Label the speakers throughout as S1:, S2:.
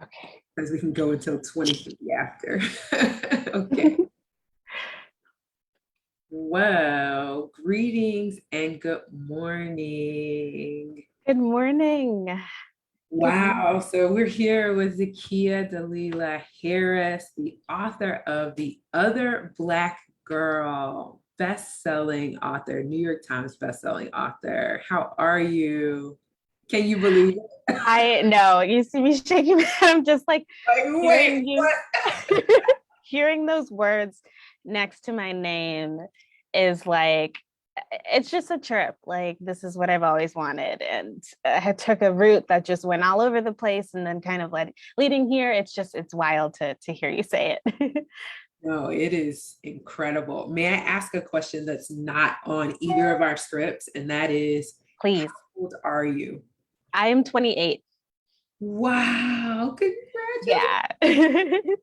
S1: Okay, because we can go until 2050 after. Okay. Well, greetings and good morning.
S2: Good morning. Good
S1: Wow. So we're here with Zakiya Dalila Harris, the author of The Other Black Girl, best-selling author, New York Times best-selling author. How are you? Can you believe it?
S2: I know you see me shaking my head. I'm just like
S1: Like, wait,
S2: hearing you, hearing those words next to my name is like, it's just a trip. Like, this is what I've always wanted. And I took a route that just went all over the place and then kind of leading here. It's wild to hear you say it.
S1: no, it is incredible. May I ask a question that's not on either of our scripts? And that is, how
S2: Please.
S1: old are you?
S2: I am 28.
S1: Wow, congratulations.
S2: Yeah.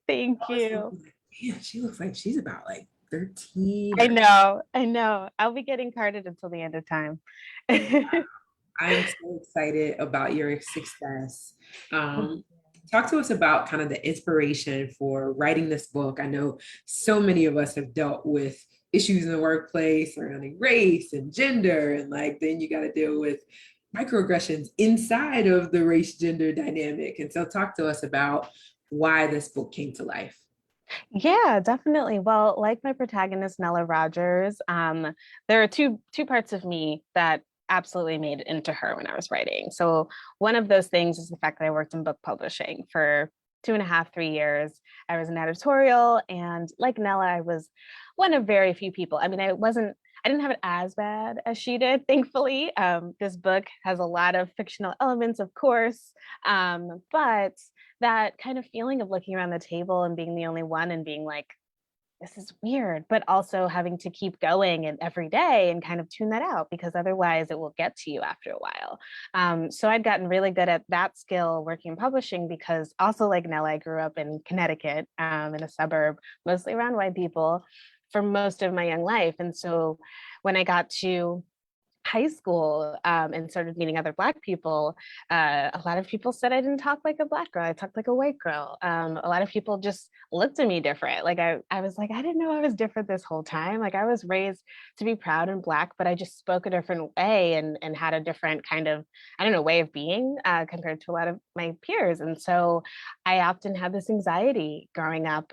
S2: Thank
S1: I was
S2: you.
S1: thinking, like, man, she looks like she's about like 13
S2: I
S1: or
S2: know, I know. I'll be getting carded until the end of time.
S1: I'm so excited about your success. Talk to us about kind of the inspiration for writing this book. I know so many of us have dealt with issues in the workplace surrounding race and gender, and like then you got to deal with microaggressions inside of the race gender dynamic. And so, talk to us about why this book came to life.
S2: Yeah, definitely. Well, like my protagonist Nella Rogers, there are two parts of me that absolutely made it into her when I was writing. So one of those things is the fact that I worked in book publishing for 2.5, 3 years. I was an editorial, and like Nella, I was one of very few people. I mean, I didn't have it as bad as she did, thankfully. This book has a lot of fictional elements, of course, but that kind of feeling of looking around the table and being the only one and being like, this is weird, but also having to keep going and every day and kind of tune that out because otherwise it will get to you after a while. So I'd gotten really good at that skill working in publishing because also like Nella, I grew up in Connecticut, in a suburb, mostly around white people for most of my young life. And so when I got to high school, and started meeting other Black people, a lot of people said I didn't talk like a Black girl. I talked like a white girl. A lot of people just looked at me different. Like I was like, I didn't know I was different this whole time. Like I was raised to be proud and Black, but I just spoke a different way and had a different kind of, I don't know, way of being, compared to a lot of my peers. And so I often had this anxiety growing up,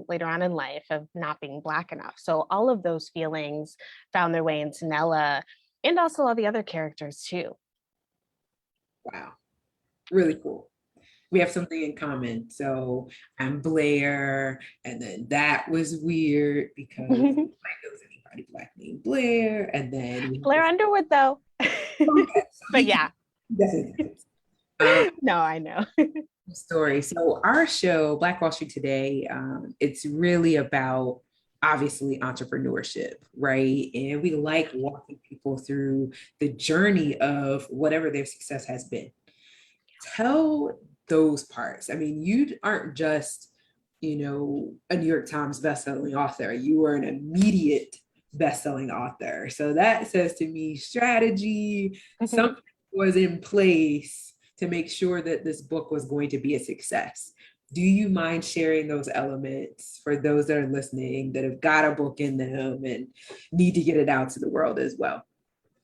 S2: later on in life of not being Black enough. So all of those feelings found their way into Nella and also all the other characters too.
S1: Wow, really cool. We have something in common. So I'm Blair, and then that was weird because nobody knows anybody Black named Blair, and then we
S2: Blair Underwood, though.
S1: okay, so
S2: But yeah,
S1: definitely um,
S2: no, I know.
S1: story. So our show, Black Wall Street Today, it's really about obviously entrepreneurship, right? And we like walking people through the journey of whatever their success has been. Tell those parts. I mean, you aren't just, a New York Times bestselling author. You are an immediate bestselling author. So that says to me strategy, something was in place to make sure that this book was going to be a success. Do you mind sharing those elements for those that are listening that have got a book in them and need to get it out to the world as well?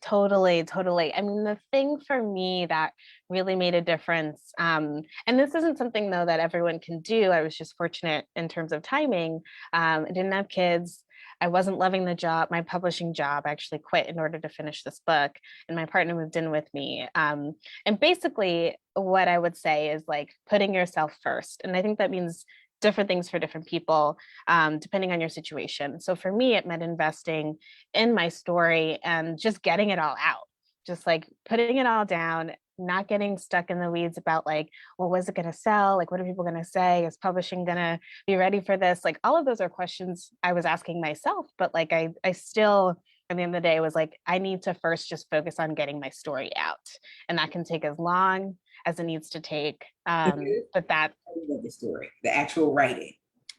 S2: Totally, totally. I mean, the thing for me that really made a difference, and this isn't something though that everyone can do. I was just fortunate in terms of timing. I didn't have kids. I wasn't loving the job, my publishing job. I actually quit in order to finish this book, and my partner moved in with me. And basically, what I would say is like putting yourself first. And I think that means different things for different people, depending on your situation. So for me, it meant investing in my story and just getting it all out, just like putting it all down, not getting stuck in the weeds about like, well, was it going to sell? Like, what are people going to say? Is publishing going to be ready for this? Like, all of those are questions I was asking myself, but like, I still, at the end of the day, was like, I need to first just focus on getting my story out. And that can take as long as it needs to take. But that,
S1: The story, the actual writing.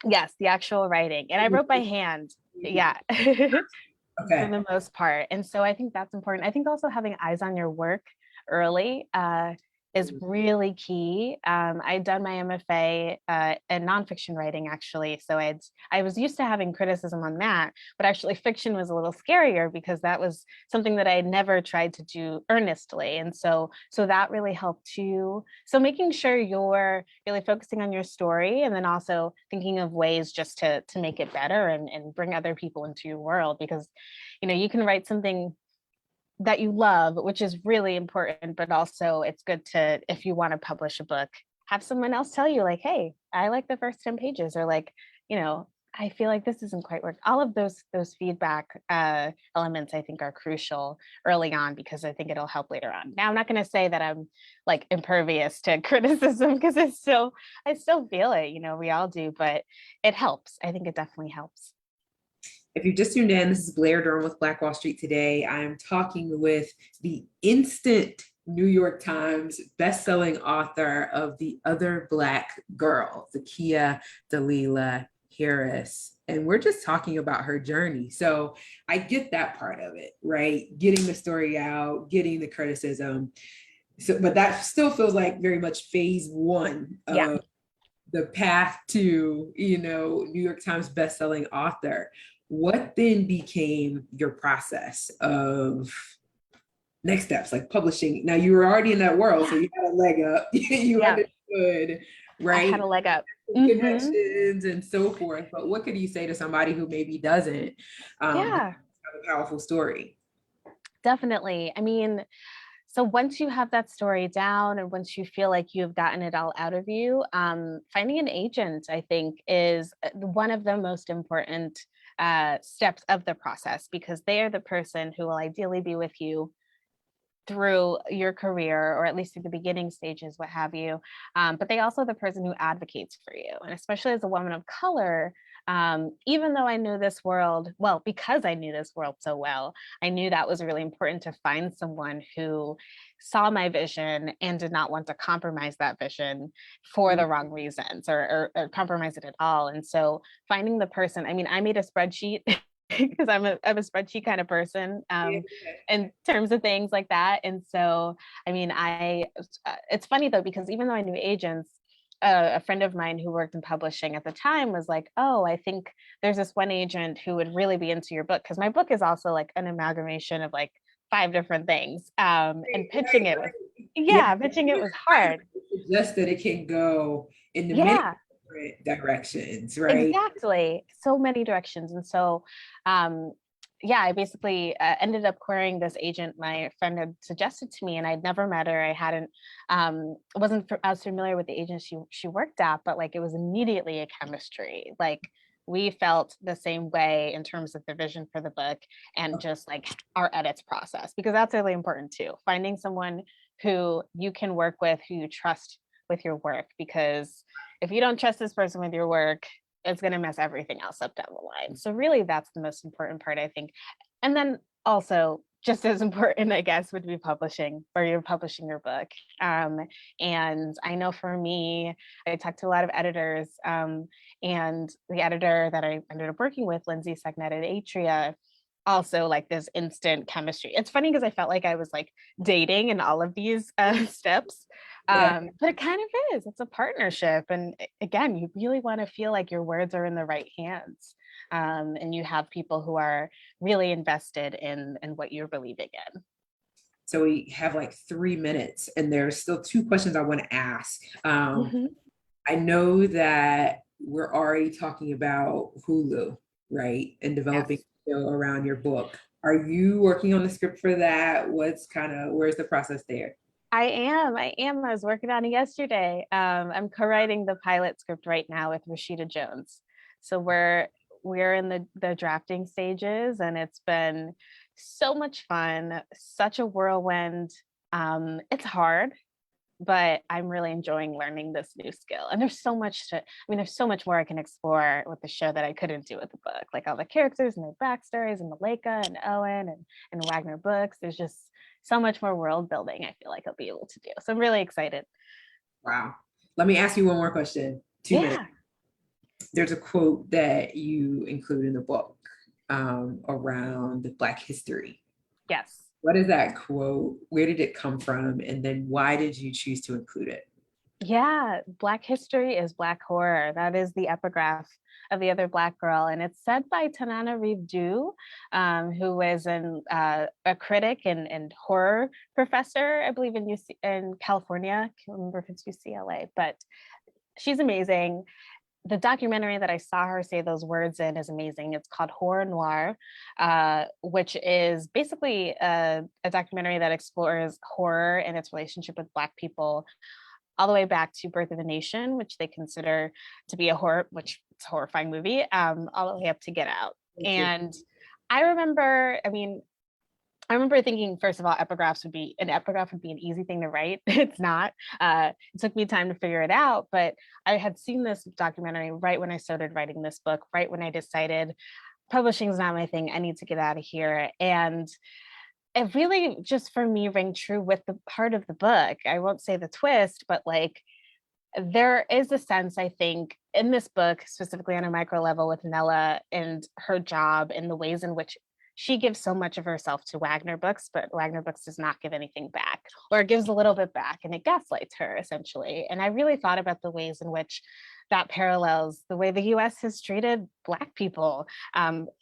S2: yes, the actual writing. And I wrote by hand. Yeah. For
S1: Okay.
S2: the most part. And so I think that's important. I think also having eyes on your work early. is really key. I'd done my MFA in nonfiction writing, actually. So I was used to having criticism on that, but actually fiction was a little scarier because that was something that I had never tried to do earnestly. And so that really helped too. So making sure you're really focusing on your story and then also thinking of ways just to make it better and bring other people into your world, because you can write something that you love, which is really important, but also it's good to, if you want to publish a book, have someone else tell you, like, hey, I like the first 10 pages, or like, I feel like this isn't quite working. All of those feedback elements, I think, are crucial early on, because I think it'll help later on. Now, I'm not going to say that I'm like impervious to criticism, because I still feel it. We all do, but it helps. I think it definitely helps.
S1: If you just tuned in, this is Blair Durham with Black Wall Street Today. I'm talking with the instant New York Times bestselling author of The Other Black Girl, Zakiya Dalila Harris. And we're just talking about her journey. So I get that part of it, right? Getting the story out, getting the criticism. So, but that still feels like very much phase one
S2: Yeah.
S1: of the path to, New York Times bestselling author. What then became your process of next steps, like publishing? Now you were already in that world, so you had a leg up. You
S2: Yeah.
S1: understood,
S2: I had
S1: right?
S2: a leg up. Mm-hmm.
S1: Connections and so forth. But what could you say to somebody who maybe doesn't have
S2: Yeah,
S1: a powerful story?
S2: definitely. I mean, so once you have that story down and once you feel like you've gotten it all out of you, finding an agent, I think, is one of the most important steps of the process, because they are the person who will ideally be with you through your career, or at least through the beginning stages, what have you. But they also the person who advocates for you. And especially as a woman of color, even though I knew this world, well, because I knew this world so well, I knew that was really important, to find someone who saw my vision and did not want to compromise that vision for the wrong reasons, or compromise it at all. And so finding the person, I mean, I made a spreadsheet because I'm a spreadsheet kind of person, in terms of things like that. And so, I mean, it's funny though, because even though I knew agents, a friend of mine who worked in publishing at the time was like, oh, I think there's this one agent who would really be into your book. Cause my book is also like an amalgamation of like 5 different things. And pitching it was,
S1: Yeah,
S2: yeah, pitching it was hard.
S1: just that it can go in the many
S2: Yeah.
S1: different directions, right?
S2: Exactly. So many directions. And so, um, yeah, I basically ended up querying this agent my friend had suggested to me, and I'd never met her. I hadn't, wasn't as familiar with the agent she worked at, but like it was immediately a chemistry. Like we felt the same way in terms of the vision for the book and just like our edits process, because that's really important too. Finding someone who you can work with, who you trust with your work, because if you don't trust this person with your work, it's going to mess everything else up down the line. So really that's the most important part, I think. And then also just as important, I guess, would be publishing, or you're publishing your book. And I know for me, I talked to a lot of editors, and the editor that I ended up working with, Lindsay Segnet at Atria, also like this instant chemistry. It's funny because I felt like I was like dating in all of these steps.
S1: Yeah.
S2: But it kind of is. It's a partnership. And again, you really want to feel like your words are in the right hands. And you have people who are really invested in what you're believing in.
S1: So we have like 3 minutes, and there's still two questions I want to ask.
S2: Mhm.
S1: I know that we're already talking about Hulu, right? And developing
S2: Yes.
S1: a show around your book. Are you working on the script for that? Where's the process there?
S2: I am. I am. I was working on it yesterday. I'm co-writing the pilot script right now with Rashida Jones. So we're in the drafting stages, and it's been so much fun, such a whirlwind. It's hard, but I'm really enjoying learning this new skill. And there's so much there's so much more I can explore with the show that I couldn't do with the book, like all the characters and their backstories, and Malika and Owen and Wagner books. There's just so much more world building I feel like I'll be able to do. So I'm really excited.
S1: Wow. Let me ask you one more question. 2 minutes.
S2: Yeah.
S1: There's a quote that you include in the book around Black history.
S2: Yes.
S1: What is that quote? Where did it come from? And then why did you choose to include it?
S2: Yeah, Black history is Black horror. That is the epigraph of The Other Black Girl. And it's said by Tanana Reeve Dew, who was a critic and horror professor, I believe, in California. I can't remember if it's UCLA, but she's amazing. The documentary that I saw her say those words in is amazing. It's called Horror Noir, which is basically a documentary that explores horror and its relationship with Black people all the way back to Birth of a Nation, which they consider to be a horror, which it's a horrifying movie, all the way up to Get Out.
S1: Thank you.
S2: And I remember, I mean, I remember thinking, first of all, an epigraph would be an easy thing to write. It's not. It took me time to figure it out, but I had seen this documentary right when I started writing this book, right when I decided publishing is not my thing. I need to get out of here. And it really just for me rang true with the part of the book. I won't say the twist, but like there is a sense, I think, in this book, specifically on a micro level with Nella and her job and the ways in which she gives so much of herself to Wagner Books, but Wagner Books does not give anything back, or it gives a little bit back and it gaslights her essentially. And I really thought about the ways in which that parallels the way the US has treated Black people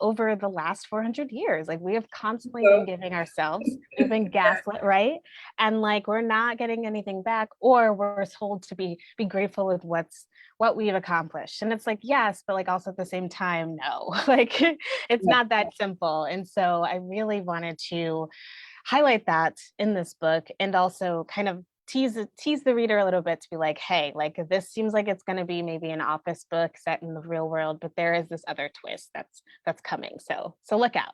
S2: over the last 400 years. Like we have constantly been giving ourselves, we've been gaslit, right? And like we're not getting anything back, or we're told to be grateful with what we've accomplished. And it's like, yes, but like also at the same time, no, like it's not that simple. And so I really wanted to highlight that in this book and also kind of tease the reader a little bit to be like, hey, like this seems like it's going to be maybe an office book set in the real world, but there is this other twist that's coming. So look out.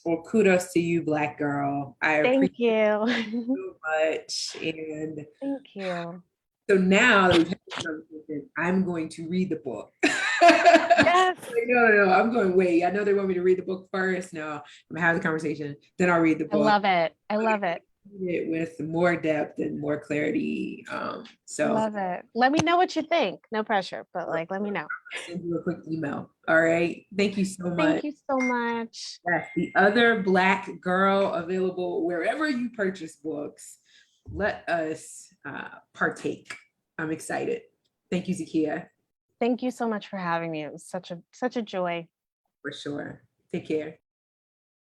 S1: Well, kudos to you, Black girl. I appreciate
S2: Thank you.
S1: it so much. And
S2: Thank you.
S1: so now that we've had this conversation, I'm going to read the book.
S2: Yes.
S1: Like, no. I'm going, wait, I know they want me to read the book first. No, I'm gonna have the conversation, then I'll read the
S2: I
S1: book.
S2: love it. I love it.
S1: Read it with more depth and more clarity.
S2: I
S1: So
S2: love it. Let me know what you think. No pressure, but like let me know.
S1: I'll send you a quick email. All right. Thank you so much.
S2: Thank you so much.
S1: Yes, The Other Black Girl, available wherever you purchase books. Let us partake. I'm excited. Thank you, Zakiya.
S2: Thank you so much for having me. It was such a joy.
S1: For sure. Take care.